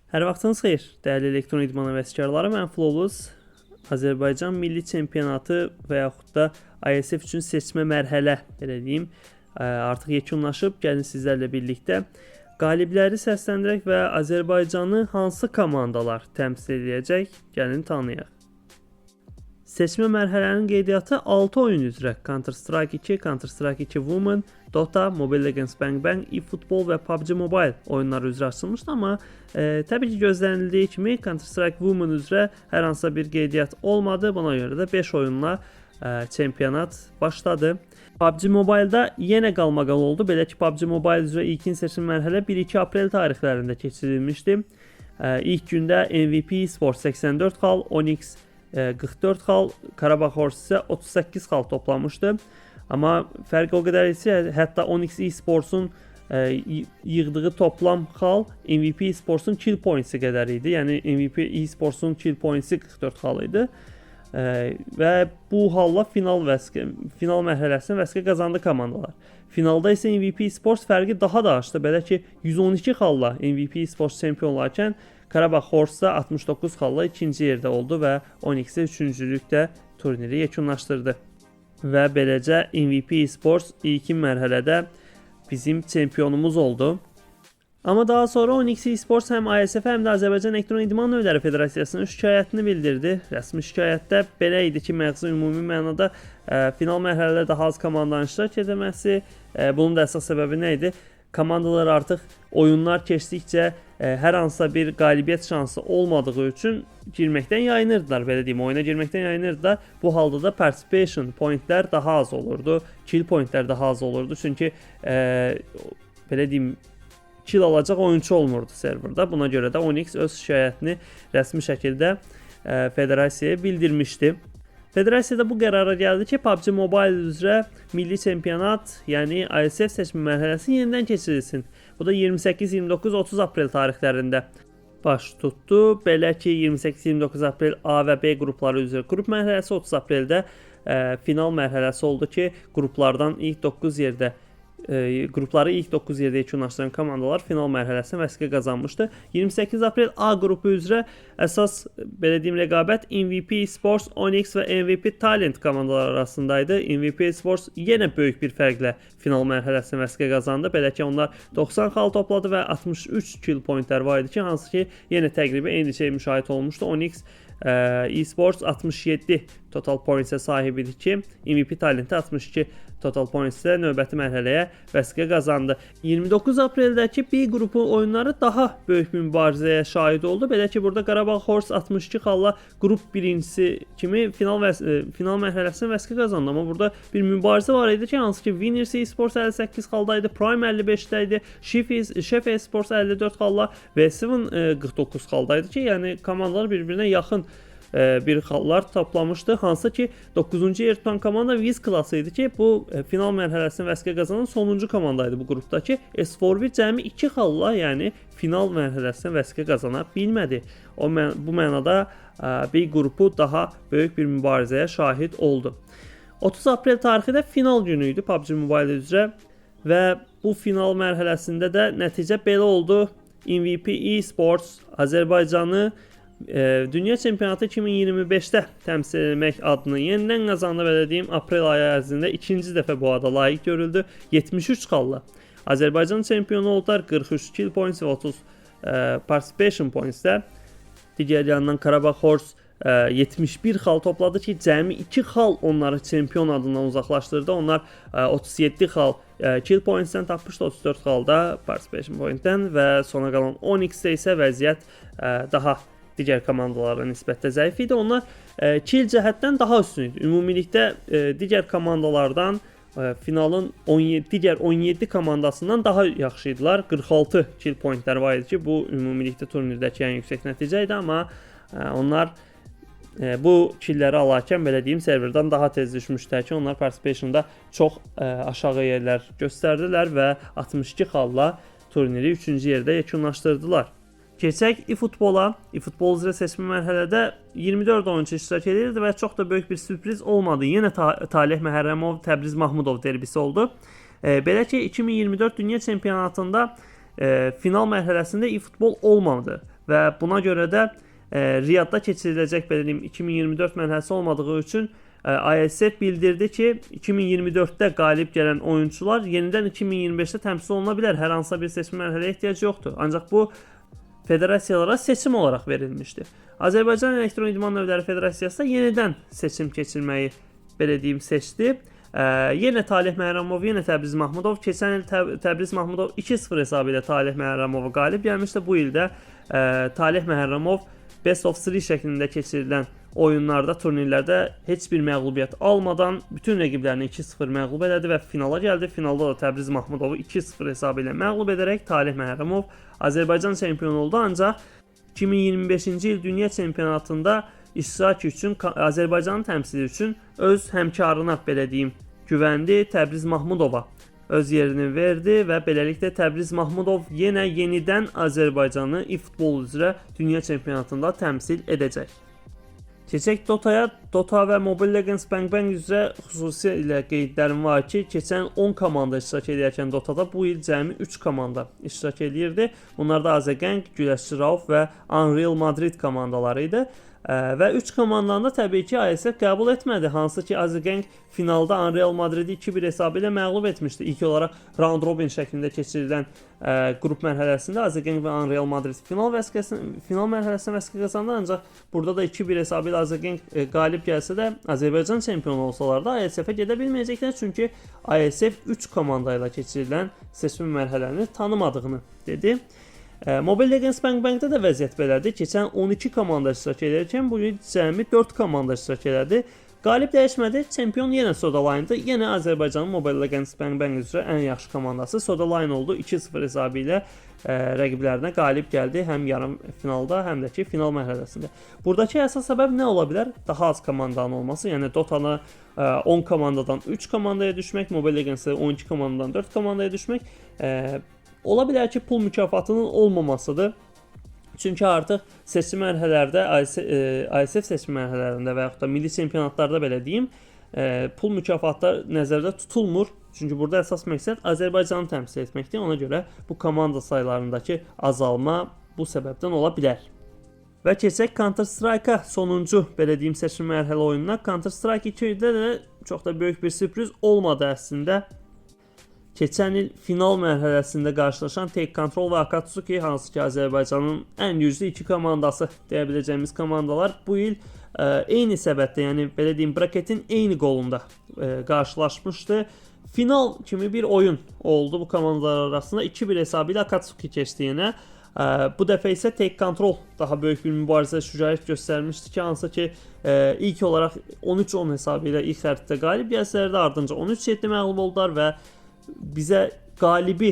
Hər vaxtınız xeyir, dəyərli elektron idman həvəskarları. Mən Flawless Azərbaycan Milli Çempionatı və yaxud da ISF üçün seçmə mərhələ belə deyim, artıq yekunlaşıb. Gəlin sizlərlə birlikdə qalibləri səsləndirək və Azərbaycanı hansı komandalar təmsil edəcək, gəlin tanıyaq. Seçmə mərhələnin qeydiyyatı 6 oyun üzrə Counter-Strike 2, Counter-Strike 2 Women, Dota, Mobile Legends Bang Bang, eFootball və PUBG Mobile oyunları üzrə açılmışdı, amma təbii ki gözlənildiyi kimi Counter-Strike Women üzrə hər hansısa bir qeydiyyat olmadı. Buna görə də 5 oyunla çempionat başladı. PUBG Mobile-da yenə qalmaqal oldu. Belə ki PUBG Mobile üzrə ilkin seçim mərhələ 1-2 aprel tarixlərində keçirilmişdi. İlk gündə MVP Sport 84 xal, Onyx 44 xal, Qarabağ Horse isə 38 xal toplamışdı. Amma fərq o qədər isə hətta Onyx eSports'un yığdığı toplam xal MVP eSports'un kill points'i qədər idi. Yəni MVP eSports'un kill points'i 44 xal idi. Və bu halla final mərhələsində vəsqə qazandı komandalar. Finalda isə MVP eSports fərqi daha da açdı. Belə ki 112 xalla MVP eSports çempion olarkən Qarabağ Horse 69 xalla ikinci yerdə oldu və Onyx 3-cülükdə turniri yekunlaşdırdı. Və beləcə MVP eSports ilkin mərhələdə bizim çempionumuz oldu. Amma daha sonra Onyx eSports həm ISF həm də Azərbaycan Elektron İdman Növləri Federasiyasının şikayətini bildirdi. Rəsmi şikayətdə belə idi ki, məğzi ümumi mənada final mərhələdə daha az komandanın iştirak etməsi. Bunun da əsas səbəbi nə idi? Komandalar artıq oyunlar keçdikcə hər hansısa bir qalibiyyət şansı olmadığı üçün girməkdən yayınırdılar, belə deyim, oyuna girməkdən yayınırdılar. Bu halda da participation pointlər daha az olurdu, kill pointlər daha az olurdu. Çünki belə deyim, kill alacaq oyunçu olmurdu serverda. Buna görə də Onyx öz şikayətini rəsmi şəkildə federasiyaya bildirmişdi. Federasiyada bu qərara gəldi ki, PUBG Mobile üzrə milli çempionat, yəni ISF seçmə mərhələsi yenidən keçirilsin. Bu da 28, 29, 30 aprel tarixlərində baş tutdu. Belə ki 28, 29 aprel A və B qrupları üzrə qrup mərhələsi, 30 apreldə final mərhələsi oldu ki, qruplardan ilk 9 yerdə qrupları ilk 9 yerdə yekunlaşdıran komandalar final mərhələsində vəsqə qazanmışdı. 28 aprel A qrupu üzrə əsas belə deyim rəqabət MVP Sports, Onyx və MVP Talent komandaları arasındaydı. MVP Sports yenə böyük bir fərqlə final mərhələsində vəsqə qazandı. Belə ki onlar 90 xal topladı və 63 kill pointlər var idi ki, hansı ki yenə təqribən eyni şey müşahidə olmuşdu. Onyx eSports 67 total points'e sahib idi ki, MVP Talent'e 62 total points'e növbəti mərhələyə vəsqə qazandı. 29 apreldəki B qrupu oyunları daha böyük bir mübarizəyə şahid oldu. Belə ki, burada Qarabağ Horse 62 xalla qrup birincisi kimi final mərhələsində vəsqə qazandı. Amma burada bir mübarizə var idi ki, hansı ki Winners eSports 58 xaldaydı, Prime 55'dəydi, Chef eSports 54 xalla və Seven 49 xaldaydı ki, yəni komandalar bir-birinə yaxın bir xallar toplamışdı. Hansı ki 9-cu yer tutan komanda Wiz klası idi ki, bu final mərhələsində vəsqə qazanan sonuncu komandaydı bu qrupdakı. S4V cəmi 2 xalla, yəni final mərhələsində vəsqə qazana bilmədi. Bu mənada B qrupu daha böyük bir mübarizəyə şahid oldu. 30 aprel tarixi də final günü idi PUBG Mobile üzrə və bu final mərhələsində də nəticə belə oldu. MVP eSports Azərbaycanı Dünya Çempionatı 2025'də təmsil etmək adını yenidən qazandı. Belə deyim, aprel ayı ərzində ikinci dəfə bu ada layiq görüldü. 73 xalla Azərbaycan çempionu oldular. 43 kill points və 30 participation points'də. Digər yandan Qarabağ Horse 71 xal topladı ki, cəmi 2 xal onları çempion adından uzaqlaşdırdı. Onlar 37 xal kill points'dən tapmışdı, 34 xalda participation point'dən və sona qalan Onyx'də isə vəziyyət daha digər komandalara nisbətdə zəif idi. Onlar kill cəhətdən daha üstün idi. Ümumilikdə digər komandalardan finalın digər 17 komandasından daha yaxşı idilər. 46 kill pointlər var idi ki, bu ümumilikdə turnirdəki ən yüksək nəticə idi, amma onlar bu killləri alarkən belə deyim serverdan daha tez düşmüşdülər ki, onlar participation'da çox aşağı yerlər göstərdilər və 62 xalla turniri 3-cü yerdə yekunlaşdırdılar. Keçək eFootball-a. eFootball üzrə seçmə mərhələdə 24 oyunçu iştirak edirdi və çox da böyük bir sürpriz olmadı. Yenə Talih Məhərrəmov Təbriz Mahmudov derbisi oldu. Belə ki 2024 Dünya Çempionatında final mərhələsində eFootball olmadı və buna görə də Riyadda keçiriləcək belə deyim 2024 mərhələsi olmadığı üçün ISF bildirdi ki, 2024-də qalib gələn oyunçular yenidən 2025-də təmsil oluna bilər. Hər hansısa bir seçim mərhələyə ehtiyac yoxdur. Ancaq bu federasiyalara seçim olaraq verilmişdi. Azərbaycan Elektron İdman Növləri Federasiyası da yenidən seçim keçirməyi belə deyim seçdi. Yenə Talih Məhərrəmov, yenə Təbriz Mahmudov. Keçən il Təbriz Mahmudov 2-0 hesabı ilə Talih Məhərrəmova qalib gəlmişdi. Bu ildə Talih Məhərrəmov Best of 3 şəklində keçirilən oyunlarda, turnirlərdə heç bir məğlubiyyət almadan bütün rəqiblərini 2-0 məğlub elədi və finala gəldi. Finalda da Təbriz Mahmudovu 2-0 hesabı ilə məğlub edərək Talih Məhərrəmov Azərbaycan çempionu oldu. Ancaq 2025-ci il dünya çempionatında iştirak üçün, Azərbaycanın təmsili üçün öz həmkarına belə deyim güvəndi. Təbriz Mahmudova öz yerini verdi və beləliklə Təbriz Mahmudov yenə yenidən Azərbaycanı e-futbol üzrə dünya çempionatında təmsil edəcək. Keçək Dota'ya. Dota və Mobile Legends Bang Bang üzrə xüsusilə qeydlərim var ki, keçən 10 komanda iştirak edərkən Dota'da bu il cəmi 3 komanda iştirak edirdi. Bunlar da Azegang, Güləşçi Rauf və Unreal Madrid komandaları idi. Və 3 komandanı da təbii ki ISF qəbul etmədi. Hansı ki Azegang finalda Unreal Madridi 2-1 hesabı ilə məğlub etmişdi. İlk olaraq round robin şəklində keçirilən qrup mərhələsində Azegang və Unreal Madrid final mərhələsində vəsqə qazandı. Ancaq burada da 2-1 hesabı ilə Azegang qalib gəlsə də Azərbaycan çempionu olsalar da ISF-ə gedə bilməyəcəklər. Çünki ISF 3 komanda ilə keçirilən seçmə mərhələni tanımadığını dedi. Mobile Legends Bang Bang'da da vəziyyət belədir. Keçən 12 komanda iştirak edirkən bu il cəmi 4 komanda iştirak elədi. Qalib dəyişmədi. Çempion yenə Soda Line-dır. Yenə Azərbaycanın Mobile Legends Bang Bang üzrə ən yaxşı komandası Soda Line oldu. 2-0 hesabı ilə rəqiblərinə qalib gəldi. Həm yarım finalda, həm də ki final mərhələsində. Buradakı əsas səbəb nə ola bilər? Daha az komandanın olması. Yəni Dota'na 10 komandadan 3 komandaya düşmək, Mobile Legends'ə 12 komandadan 4 komandaya düşmək ola bilər ki, pul mükafatının olmamasıdır. Çünki artıq seçim mərhələlərdə, ISF seçim mərhələlərində və yaxud da milli çempionatlarda belə deyim, pul mükafatlar nəzərdə tutulmur. Çünki burada əsas məqsəd Azərbaycanı təmsil etməkdir. Ona görə bu komanda saylarındakı azalma bu səbəbdən ola bilər. Və keçək Counter-Strike'a, sonuncu belə deyim seçim mərhələ oyununa. Counter-Strike 2-də də çox da böyük bir sürpriz olmadı əslində. Keçən il final mərhələsində qarşılaşan Take Control və Akatsuki, hansı ki Azərbaycanın ən güclü 2 komandası deyə biləcəyimiz komandalar bu il eyni səbətdə, yəni belə deyim braketin eyni qolunda qarşılaşmışdı. Final kimi bir oyun oldu bu komandalar arasında. 2-1 hesabı ilə Akatsuki keçdi yenə. Bu dəfə isə Take Control daha böyük bir mübarizə şücaət göstərmişdi ki, hansı ki ilk olaraq 13-10 hesabı ilə ilk xəritdə qalib gəlsələr də ardınca 13-7 məğlub oldular və bizə qalibi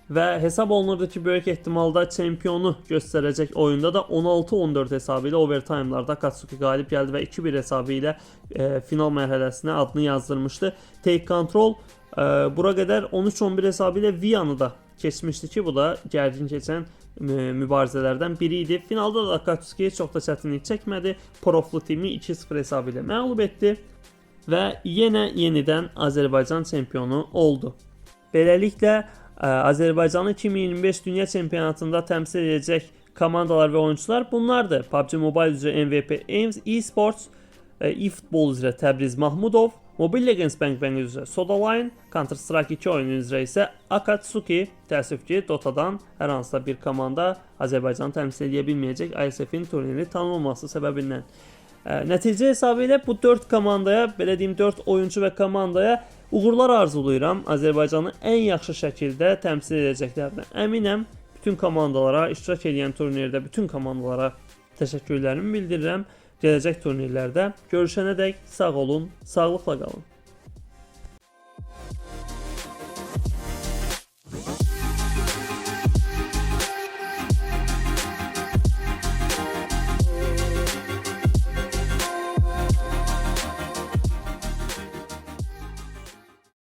və hesab olunurdu ki, böyük ehtimalda çempionu göstərəcək oyunda da 16-14 hesabı ilə overtime'larda Akatsuki qalib gəldi və 2-1 hesabı ilə final mərhələsinə adını yazdırmışdı. Take Control bura qədər 13-11 hesabı ilə Viyanı da keçmişdi ki, bu da gərgin keçən mübarizələrdən biri idi. Finalda da Akatsuki çox da çətinlik çəkmədi. Proflu timi 2-0 hesabı ilə məğlub etdi və yenidən Azərbaycan çempionu oldu. Beləliklə Azərbaycanı 2025 dünya çempionatında təmsil edəcək komandalar və oyunçular bunlardır. PUBG Mobile üzrə MVP eSports, eFootball üzrə Təbriz Mahmudov, Mobile Legends Bang Bang üzrə Soda Line, Counter-Strike 2 oyunu üzrə isə Akatsuki. Təəssüf ki, Dota'dan hər hansısa bir komanda Azərbaycanı təmsil edə bilməyəcək ISF-in turniri tanınmaması səbəbindən. Nəticə hesabı ilə bu 4 komandaya, belə deyim 4 oyuncu və komandaya uğurlar arzulayıram. Azərbaycanı ən yaxşı şəkildə təmsil edəcəklərinə əminəm. Bütün komandalara, iştirak edən turnirdə bütün komandalara təşəkkürlərimi bildirirəm. Gələcək turnirlərdə görüşənədək sağ olun, sağlıqla qalın.